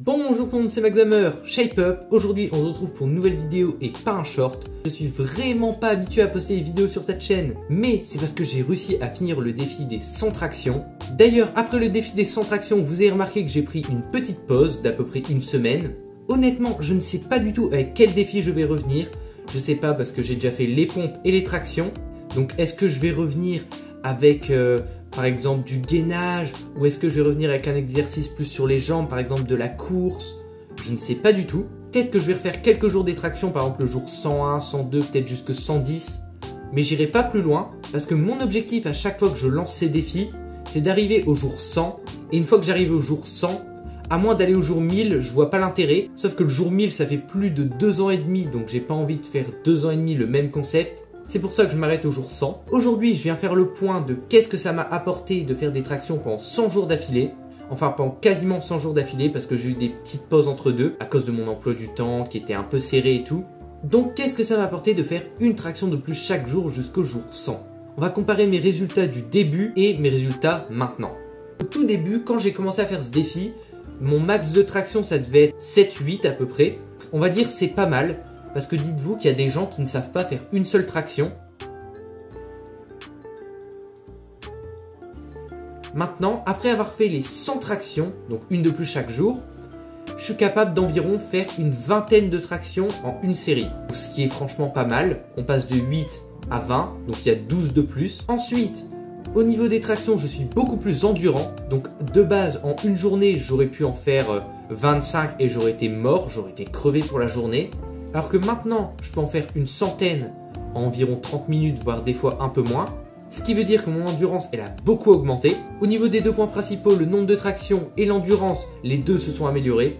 Bonjour tout le monde, c'est Maxhammer, Shape Up. Aujourd'hui on se retrouve pour une nouvelle vidéo et pas un short. Je suis vraiment pas habitué à poster des vidéos sur cette chaîne, mais c'est parce que j'ai réussi à finir le défi des 100 tractions. D'ailleurs après le défi des 100 tractions, vous avez remarqué que j'ai pris une petite pause d'à peu près une semaine. Honnêtement je ne sais pas du tout avec quel défi je vais revenir. Je sais pas parce que j'ai déjà fait les pompes et les tractions. Donc est-ce que je vais revenir avec par exemple du gainage, ou est-ce que je vais revenir avec un exercice plus sur les jambes, par exemple de la course? Je ne sais pas du tout. Peut-être que je vais refaire quelques jours des tractions, par exemple le jour 101, 102, peut-être jusque 110. Mais j'irai pas plus loin parce que mon objectif à chaque fois que je lance ces défis, c'est d'arriver au jour 100. Et une fois que j'arrive au jour 100, à moins d'aller au jour 1000, je vois pas l'intérêt. Sauf que le jour 1000, ça fait plus de 2 ans et demi, donc j'ai pas envie de faire 2 ans et demi le même concept. C'est pour ça que je m'arrête au jour 100. Aujourd'hui, je viens faire le point de qu'est-ce que ça m'a apporté de faire des tractions pendant 100 jours d'affilée. Enfin, pendant quasiment 100 jours d'affilée parce que j'ai eu des petites pauses entre deux à cause de mon emploi du temps qui était un peu serré et tout. Donc, qu'est-ce que ça m'a apporté de faire une traction de plus chaque jour jusqu'au jour 100? On va comparer mes résultats du début et mes résultats maintenant. Au tout début, quand j'ai commencé à faire ce défi, mon max de traction, ça devait être 7-8 à peu près. On va dire c'est pas mal. Parce que dites-vous qu'il y a des gens qui ne savent pas faire une seule traction. Maintenant, après avoir fait les 100 tractions, donc une de plus chaque jour, je suis capable d'environ faire une vingtaine de tractions en une série. Ce qui est franchement pas mal. On passe de 8 à 20, donc il y a 12 de plus. Ensuite, au niveau des tractions, je suis beaucoup plus endurant. Donc de base, en une journée, j'aurais pu en faire 25 et j'aurais été mort, j'aurais été crevé pour la journée. Alors que maintenant, je peux en faire une centaine en environ 30 minutes, voire des fois un peu moins. Ce qui veut dire que mon endurance, elle a beaucoup augmenté. Au niveau des deux points principaux, le nombre de tractions et l'endurance, les deux se sont améliorés.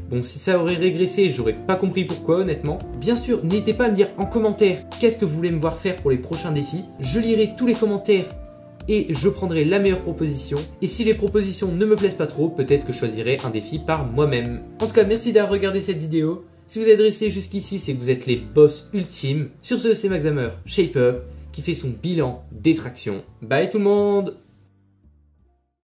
Bon, si ça aurait régressé, j'aurais pas compris pourquoi, honnêtement. Bien sûr, n'hésitez pas à me dire en commentaire qu'est-ce que vous voulez me voir faire pour les prochains défis. Je lirai tous les commentaires et je prendrai la meilleure proposition. Et si les propositions ne me plaisent pas trop, peut-être que je choisirai un défi par moi-même. En tout cas, merci d'avoir regardé cette vidéo. Si vous êtes resté jusqu'ici, c'est que vous êtes les boss ultimes. Sur ce, c'est Maxhammer, Shape Up, qui fait son bilan des tractions. Bye tout le monde!